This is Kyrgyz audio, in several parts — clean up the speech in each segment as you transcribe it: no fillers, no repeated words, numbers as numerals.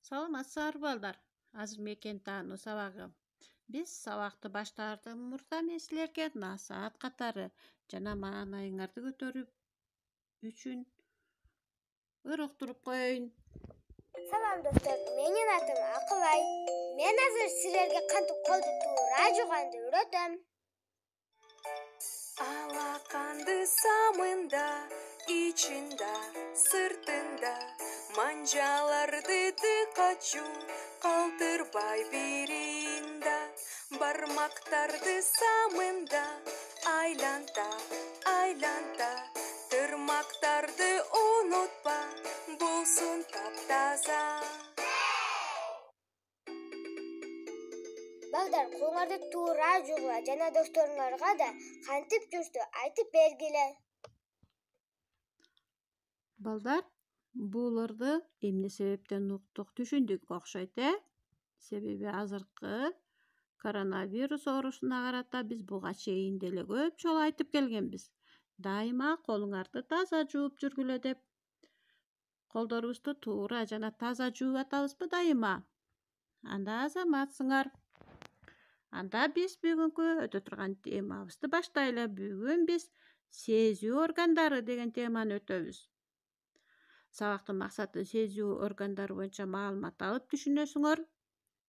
Саламатсыздар балдар. Азыр мекен таануу сабагы. Биз сабакты баштаардан мурда мен силерге насаат катары жана маанайыңарды көтөрүп үчүн ыруктуруп коеюн. Salam dostlar, menin adım Akılay. Men hazır sizlerge kantip koldu tuğra juğandı öğretem. Алақанды самында, içinde, sırtında, mancalarda tıkaçу, kaldırбай birinde, barmaktardı samında, aylanta, aylanta, tırmaktardı unutma, bulsun taptaza. Bagdar koңарды tuğra juğla jana dostlarınlarga da kantip жүрдү aytıp bergile. Балдар, буларды эмне себептен уктук түшүндүк окшойт, Себеби азыркы коронавирус оорусуна карата биз буга чейин деле көп жолу айтып келгенбиз. Дайыма колуңарды таза жууп жүргүлө деп. Колдорубузду туура жана таза жууп атабызбы дайыма? Анда азаматсыңар. Анда биз бүгүнкү өтө турган темабызды баштайлы. Бүгүн биз сезүү органдары деген теманы өтөбүз. Сабактын максаты сезүү органдары боюнча маалымат алып түшүнөсүңөр,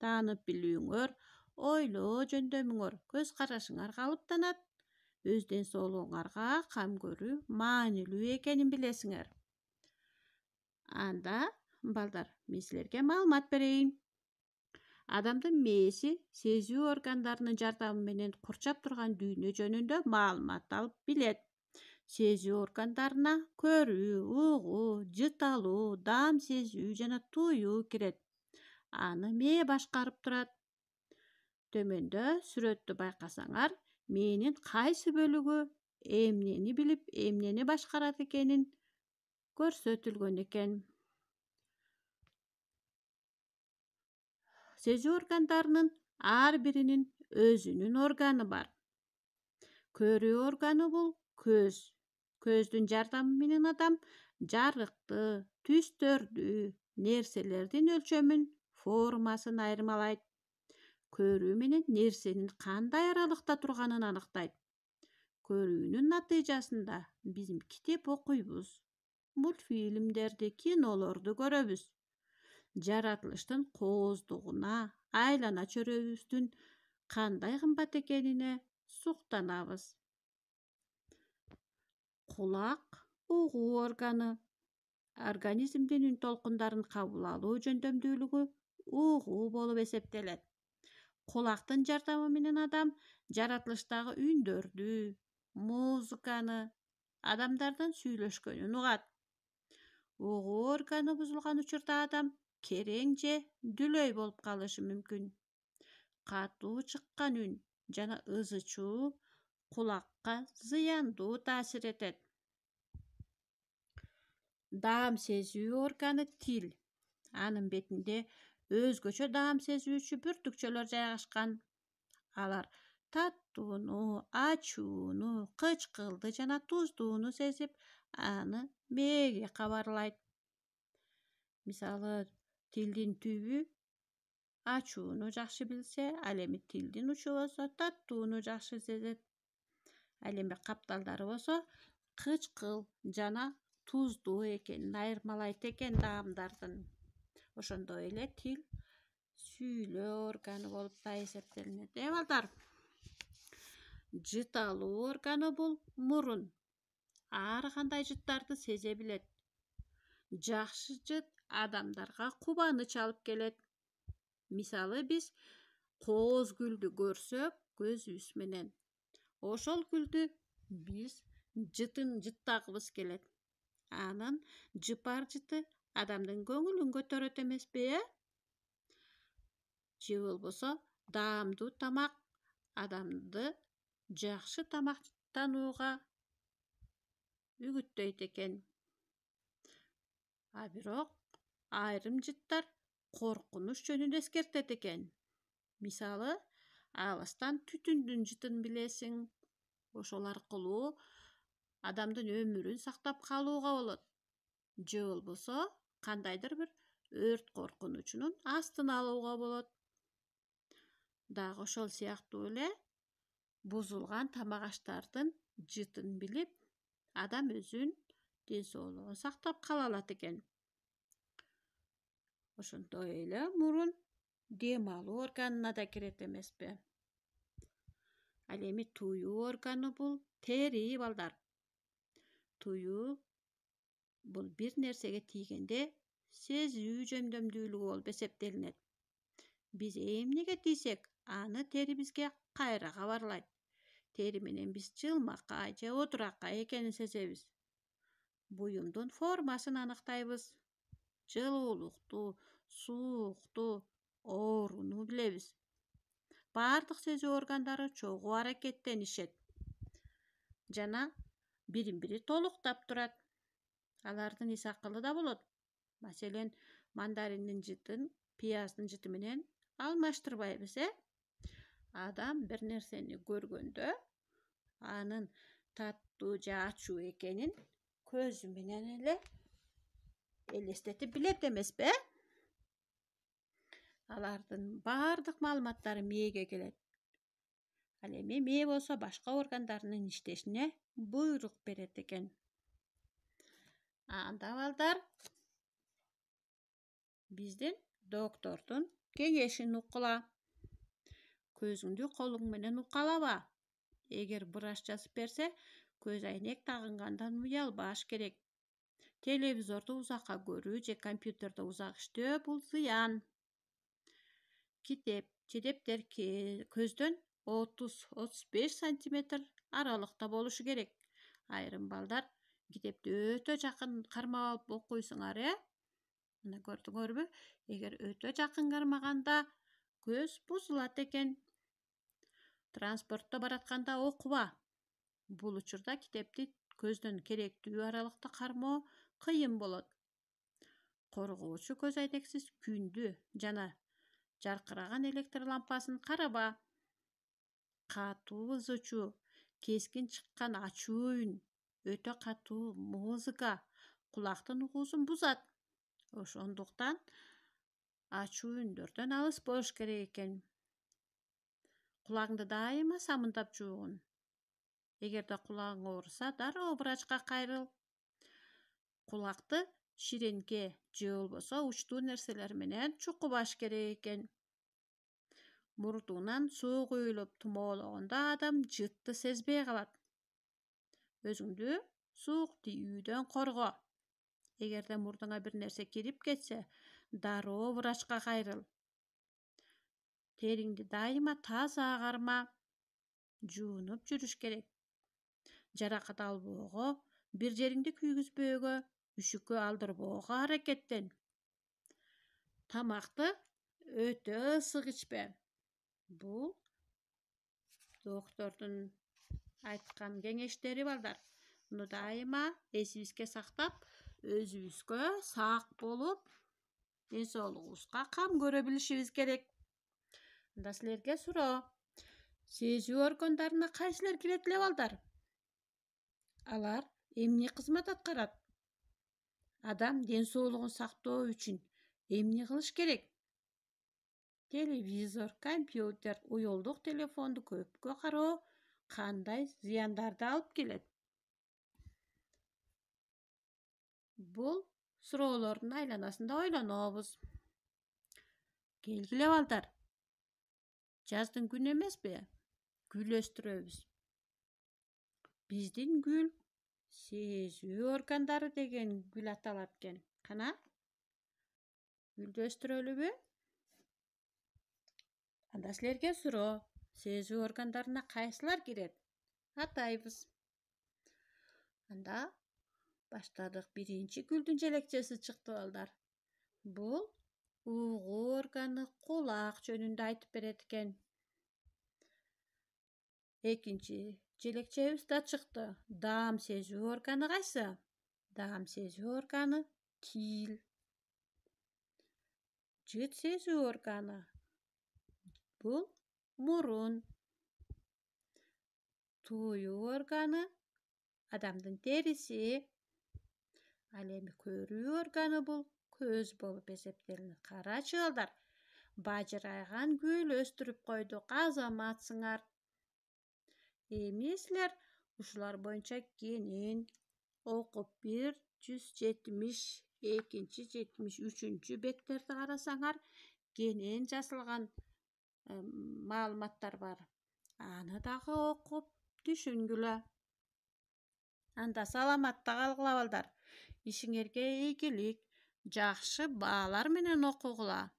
таанып билүүңөр, ойлоо жөндөмүңөр, көз карашыңар калыптанат, өз ден соолугуңарга кам көрүү маанилүү экенин билесиңер. Анда балдар, мен силерге маалымат берейин. Адамдын мээси сезүү органдарынын жардамы менен курчап турган дүйнө жөнүндө маалымат алып билет. Сезүү органдарына көрүү, угуу, жыталуу, даам сезүү жана туюу кирет. Аны мээ башкарып турат. Төмөндө сүрөттү байкасаңар, мээнин кайсы бөлүгү эмнени билип, эмнени башкарат экенин көрсөтүлгөн экен. Сезүү органдарынын ар биринин өзүнүн органы бар. Көрүү органы бул көз. Көздүн жардамы менен адам жарыкты, түстөрдү, нерселердин өлчөмүн, формасын айырмалайт. Көрүү менен нерсенин кандай аралыкта турганын аныктайт. Көрүүнүн натыйжасында биз китеп окуйбуз, мультфильмдерди, кинолорду көрөбүз. Жаратылыштын кооздугуна, айлана чөйрөбүздүн кандай кымбат экенине суктанабыз. Кулак угуу органы. Организмдин үн толкундарын кабыл алуу жөндөмдүүлүгү угуу болуп эсептелет. Кулактын жардамы менен адам жаратылыштагы үндөрдү, музыканы, адамдардын сүйлөшкөнүн угат. Угуу органы бузулган учурда адам керең же дүлөй болуп калышы мүмкүн. Катуу чыккан үн жана ызы чуу кулакка зыяндуу таасир этет. Даам сезүү органы тил. Анын бетинде өзгөчө даам сезүүчү бүртүкчөлөр жайгашкан. Алар таттууну, ачууну, кычкылды жана туздууну сезип, аны мээге кабарлайт. Мисалы, тилдин түбү ачууну жакшы билсе, ал эми тилдин учу болсо таттууну жакшы сезет. Ал эми капталдары болсо кычкыл жана туздуу экенин айырмалайт экен даамдардын. Ошондой эле тил сүйлөө органы болуп да эсептелинет. Балдар, жыталуу органы бул мурун. Ар кандай жыттарды сезе билет. Жакшы жыт адамдарга кубаныч алып келет. Мисалы, биз кооз гүлдү көрсөк көзүбүз менен, ошол гүлдү биз жытын жыттагыбыз келет. Анын жыпар жыты адамдын көңүлүн көтөрөт эмеспи? Же болбосо даамдуу тамак адамды жакшы тамактанууга үгүттөйт экен. А бирок айрым жыттар коркунуч жөнүндө эскертет экен. Мисалы, алыстан түтүндүн жытын билесиң. Ошол аркылуу адамдын өмүрүн сактап калууга болот. Же болбосо кандайдыр бир өрт коркунучунун астын алууга болот. Дагы ошол сыяктуу эле бузулган тамак аштардын жытын билип, адам өзүнүн ден соолугун сактап кала алат экен. Ошондой эле мурун дем алуу органына да кирет эмеспи? Ал эми туюу органы бул тери балдар. Туюу бул бир нерсеге тийгенде сезүү жөндөмдүүлүгү болуп эсептелинет. Биз эмнеге тийсек, аны тери бизге кайра кабарлайт. Тери менен биз жылмакка же отуракка экенин сезебиз. Буюмдун формасын аныктайбыз. Жылуулукту, суукту, ооруну билебиз. Бардык сезүү органдары чогуу аракеттенишет жана бирин-бири толуктап турат. Алардын эс акылы да болот. Маселен, мандариндин жытын пияздын жыты менен алмаштырбайбыз, Адам бир нерсени көргөндө, анын таттуу же ачуу экенин көзү менен эле элестетип билет эмеспи? Алардын бардык маалыматтары мээге келет. Ал эми мээ болсо башка органдарынын иштешине буйрук берет экен. Анда балдар, биздин доктордун кеңешин уккула. Көзүңдү колуң менен укалаба. Эгер брач жазып берсе, көз айнек тагынгандан уялбаш керек. Телевизорду узакка көрүү же компьютерде узак иштөө бул зыян. Китептер көздөн 30-35 сантиметр аралыкта болушу керек. Айрым балдар китепти өтө жакын кармап алып окуйсуңар, Мына көрдүңөрбү? Эгер өтө жакын кармаганда көз бузулат экен. Транспортто баратканда окуба. Бул учурда китепти көздөн керектүү аралыкта кармоо кыйын болот. Коргоочу көз айнексиз күндү жана жаркыраган электр лампасын караба. Катуу ызычуу, кескин чыккан ачуу үн, өтө катуу музыка кулактын угуусун бузат. Ошондуктан ачуу үндөрдөн алыс болуш керек экен. Кулагыңды дайыма самындап жуугун. Эгерде кулагың ооруса, дароо врачка кайрыл. Кулакты ширенке же болбосо учтуу нерселер менен чукубаш керек экен. Мурдунан суу куюлуп тумоологондо адам жытты сезбей калат. Өзүңдү суук тийүүдөн корго. Эгерде мурдуңа бир нерсе кирип кетсе, дароо врачка кайрыл. Териңди дайыма таза карма. Жуунуп жүрүш керек. Жаракат албоого, бир жериңди күйгүзбөөгө, үшүккө алдырбоого аракеттен. Тамакты өтө ысык ичпе. Бул доктордун айткан кеңештери балдар. Муну дайыма эсибизге сактап, өзүбүзгө сак болуп, ден соолугубузга кам көрө билишибиз керек. Анда силерге суроо. Сезүү органдарына кайсылар кирет эле балдар? Алар эмне кызмат аткарат? Адам ден соолугун сактоо үчүн эмне кылыш керек? Телевизор, компьютер, уюлдук телефонду көпкө кароо кандай зыяндарды алып келет? Бул суроолордун айланасында ойлонобуз. Келгиле балдар. Жаздын күнү эмеспи? Гүл өстүрөбүз. Биздин гүл сезүү органдары деген гүл аталат экен. Кана? Гүлдү өстүрөлүбү? Анда силерге суроо. Сезүү органдарына кайсылар кирет? Атайбыз. Анда баштадык. Биринчи гүлдүн желекчеси чыкты балдар. Бул угуу органы, кулак жөнүндө айтып берет экен. Экинчи желекчебиз да чыкты. Даам сезүү органы кайсы? Даам сезүү органы тил. Жыт сезүү органы. Бул мурун. Туюу органы адамдын териси. Ал эми көрүү органы бул көз болуп эсептелинет. Карачы балдар, бажырайган гүл өстүрүп койдук, азаматсыңар. Эми силер ушулар боюнча кенен окуп 172-73 беттерди карасаңар, кенен жазылган маалыматтар бар. Аны дагы окуп түшүнгүлө. Анда саламатта калгыла балдар. Ишиңерге ийгилик, жакшы баалар менен окугула.